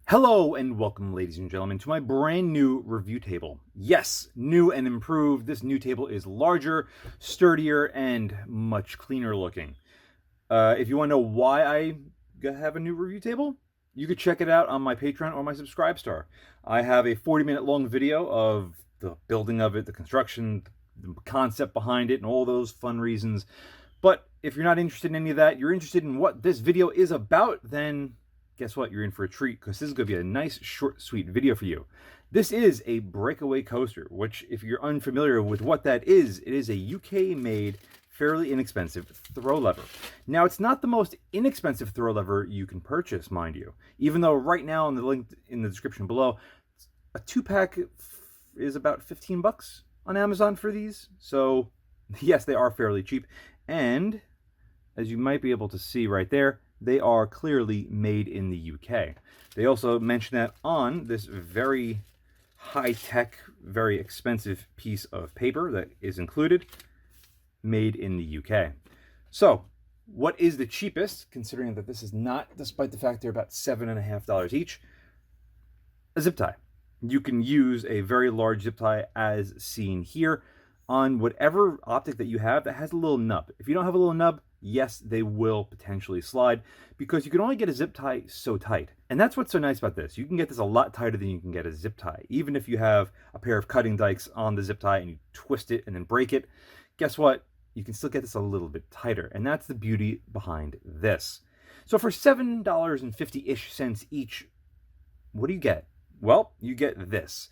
Hello and welcome, ladies and gentlemen, to my brand new review table. Yes, new and improved. This new table is larger, sturdier, and much cleaner looking. If you want to know why I have a new review table, you could check it out on my Patreon or my Subscribestar. I have a 40-minute long video of the building of it, the construction, the concept behind it, and all those fun reasons. But if you're not interested in any of that, you're interested in what this video is about, then guess what? You're in for a treat, because this is going to be a nice, short, sweet video for you. This is a Breakaway coaster, which, if you're unfamiliar with what that is, it is a UK-made, fairly inexpensive throw lever. Now, it's not the most inexpensive throw lever you can purchase, mind you, even though right now on the link in the description below, a 2-pack is about 15 bucks on Amazon for these. So, yes, they are fairly cheap. And as you might be able to see right there, they are clearly made in the UK. They also mention that on this very high-tech, very expensive piece of paper that is included, made in the UK. So, what is the cheapest, considering that this is not, despite the fact they're about $7.50 each? A zip tie. You can use a very large zip tie as seen here on whatever optic that you have that has a little nub. If you don't have a little nub, yes, they will potentially slide, because you can only get a zip tie so tight. And that's what's so nice about this. You can get this a lot tighter than you can get a zip tie. Even if you have a pair of cutting dikes on the zip tie and you twist it and then break it, guess what? You can still get this a little bit tighter. And that's the beauty behind this. So for $7.50-ish each, what do you get? Well, you get this.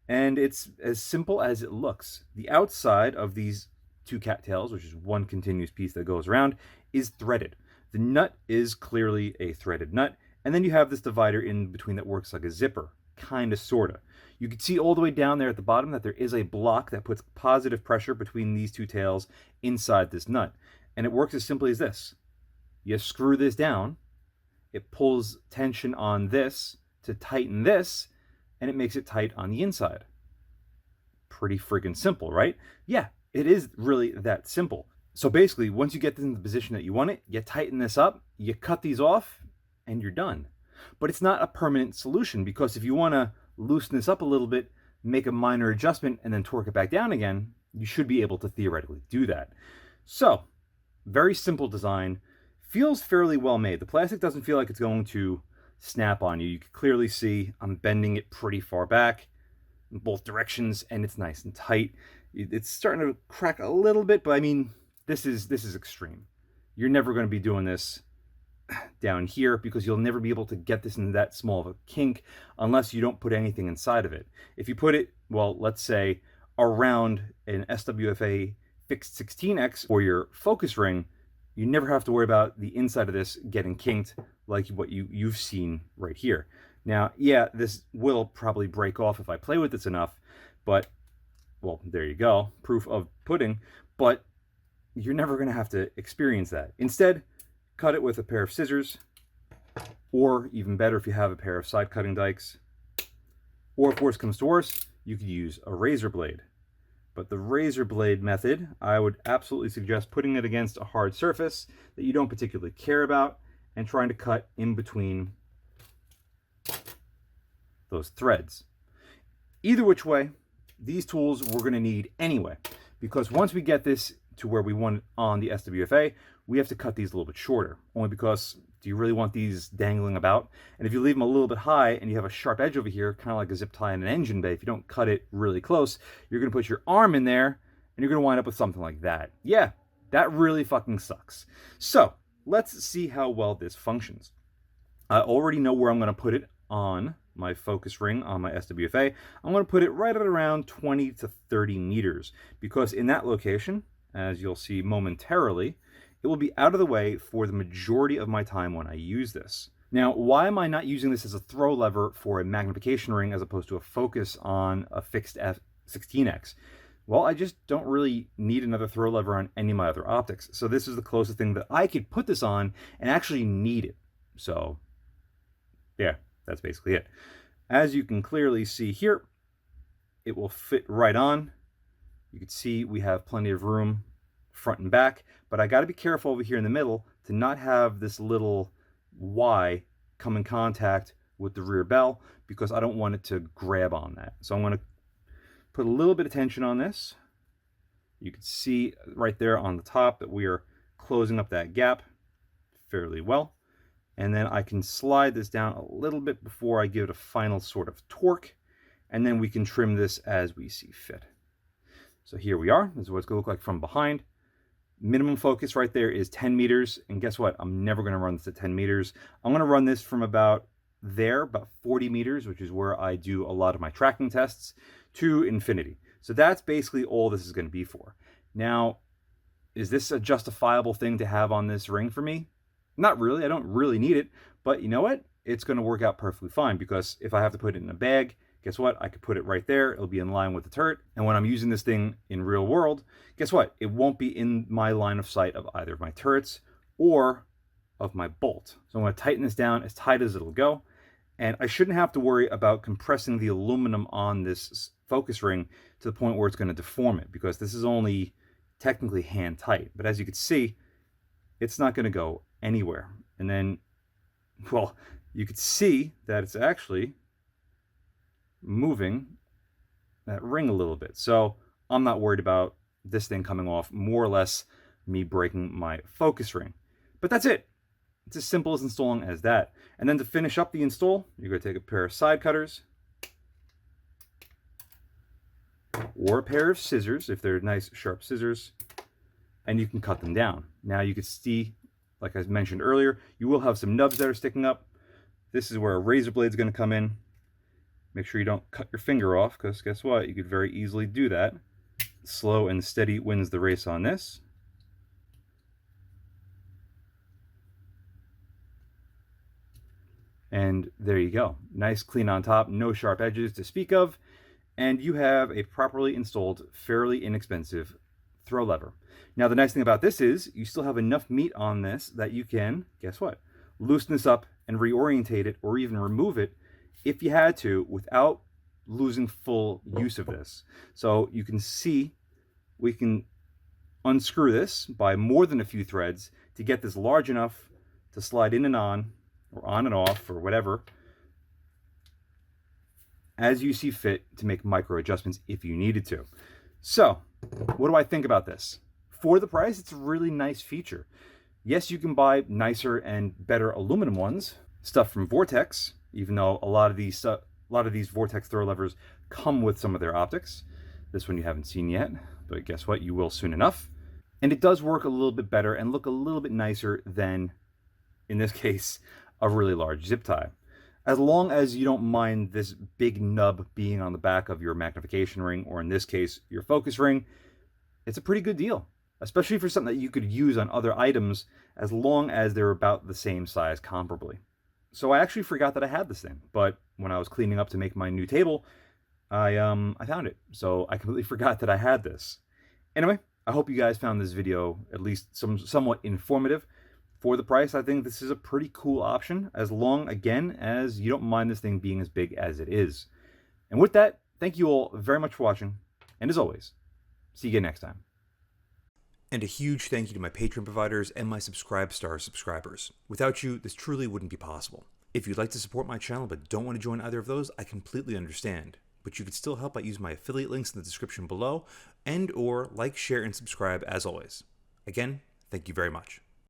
And it's as simple as it looks. The outside of these two cattails, which is one continuous piece that goes around, is threaded. The nut is clearly a threaded nut, and then you have this divider in between that works like a zipper, kinda, sorta. You can see all the way down there at the bottom that there is a block that puts positive pressure between these two tails inside this nut, and it works as simply as this. You screw this down, it pulls tension on this to tighten this, and it makes it tight on the inside. Pretty friggin' simple, right? Yeah, it is really that simple. So basically, once you get in the position that you want it, you tighten this up, you cut these off, and you're done. But it's not a permanent solution, because if you want to loosen this up a little bit, make a minor adjustment, and then torque it back down again, you should be able to theoretically do that. So, very simple design. Feels fairly well made. The plastic doesn't feel like it's going to snap on you. You can clearly see I'm bending it pretty far back in both directions, and it's nice and tight. It's starting to crack a little bit, but I mean, this is extreme. You're never going to be doing this down here, because you'll never be able to get this in that small of a kink unless you don't put anything inside of it. If you put it, well, let's say around an SWFA fixed 16X or your focus ring, you never have to worry about the inside of this getting kinked like what you've seen right here. Now, yeah, this will probably break off if I play with this enough, but, well, there you go, proof of pudding, but you're never going to have to experience that. Instead, cut it with a pair of scissors, or even better if you have a pair of side cutting dikes, or if worse comes to worse, you could use a razor blade. But the razor blade method, I would absolutely suggest putting it against a hard surface that you don't particularly care about and trying to cut in between those threads. Either which way, these tools we're going to need anyway, because once we get this to where we want it on the SWFA, we have to cut these a little bit shorter, only because do you really want these dangling about? And if you leave them a little bit high and you have a sharp edge over here, kind of like a zip tie in an engine bay, if you don't cut it really close, you're going to put your arm in there and you're going to wind up with something like that. Yeah, that really fucking sucks. So let's see how well this functions. I already know where I'm going to put it on my focus ring on my SWFA. I'm going to put it right at around 20 to 30 meters, because in that location, as you'll see momentarily, it will be out of the way for the majority of my time when I use this. Now, why am I not using this as a throw lever for a magnification ring as opposed to a focus on a fixed F16X? Well, I just don't really need another throw lever on any of my other optics. So this is the closest thing that I could put this on and actually need it. So, yeah, that's basically it. As you can clearly see here, it will fit right on. You can see we have plenty of room front and back, but I got to be careful over here in the middle to not have this little Y come in contact with the rear bell because I don't want it to grab on that. So I'm going to put a little bit of tension on this. You can see right there on the top that we are closing up that gap fairly well. And then I can slide this down a little bit before I give it a final sort of torque. And then we can trim this as we see fit. So here we are. This is what it's going to look like from behind. Minimum focus right there is 10 meters. And guess what? I'm never going to run this at 10 meters. I'm going to run this from about 40 meters, which is where I do a lot of my tracking tests, to infinity. So that's basically all this is going to be for. Now, is this a justifiable thing to have on this ring for me? Not really. I don't really need it. But you know what? It's going to work out perfectly fine, because if I have to put it in a bag, guess what? I could put it right there. It'll be in line with the turret. And when I'm using this thing in real world, guess what? It won't be in my line of sight of either of my turrets or of my bolt. So I'm going to tighten this down as tight as it'll go. And I shouldn't have to worry about compressing the aluminum on this focus ring to the point where it's going to deform it, because this is only technically hand tight. But as you can see, it's not going to go anywhere. And then, well, you could see that it's actually moving that ring a little bit. So I'm not worried about this thing coming off, more or less me breaking my focus ring. But that's it. It's as simple as installing as that. And then to finish up the install, you're going to take a pair of side cutters or a pair of scissors, if they're nice sharp scissors, and you can cut them down. Now you can see, like I mentioned earlier, you will have some nubs that are sticking up. This is where a razor blade is going to come in. Make sure you don't cut your finger off, because guess what? You could very easily do that. Slow and steady wins the race on this. And there you go. Nice clean on top, no sharp edges to speak of, and you have a properly installed, fairly inexpensive throw lever. Now the nice thing about this is you still have enough meat on this that you can, guess what, loosen this up and reorientate it, or even remove it if you had to, without losing full use of this. So you can see we can unscrew this by more than a few threads to get this large enough to slide in and on, or on and off, or whatever, as you see fit, to make micro adjustments if you needed to. So what do I think about this? For the price, it's a really nice feature. Yes, you can buy nicer and better aluminum ones, stuff from Vortex, even though a lot of these Vortex throw levers come with some of their optics. This one you haven't seen yet, but guess what? You will soon enough. And it does work a little bit better and look a little bit nicer than, in this case, a really large zip tie. As long as you don't mind this big nub being on the back of your magnification ring, or in this case, your focus ring, it's a pretty good deal, especially for something that you could use on other items, as long as they're about the same size comparably. So I actually forgot that I had this thing, but when I was cleaning up to make my new table, I found it. So I completely forgot that I had this. Anyway, I hope you guys found this video at least somewhat informative. For the price, I think this is a pretty cool option, as long, again, as you don't mind this thing being as big as it is. And with that, thank you all very much for watching, and as always, see you again next time. And a huge thank you to my Patreon providers and my Subscribe Star subscribers. Without you, this truly wouldn't be possible. If you'd like to support my channel but don't want to join either of those, I completely understand. But you could still help by using my affiliate links in the description below, and or like, share, and subscribe as always. Again, thank you very much.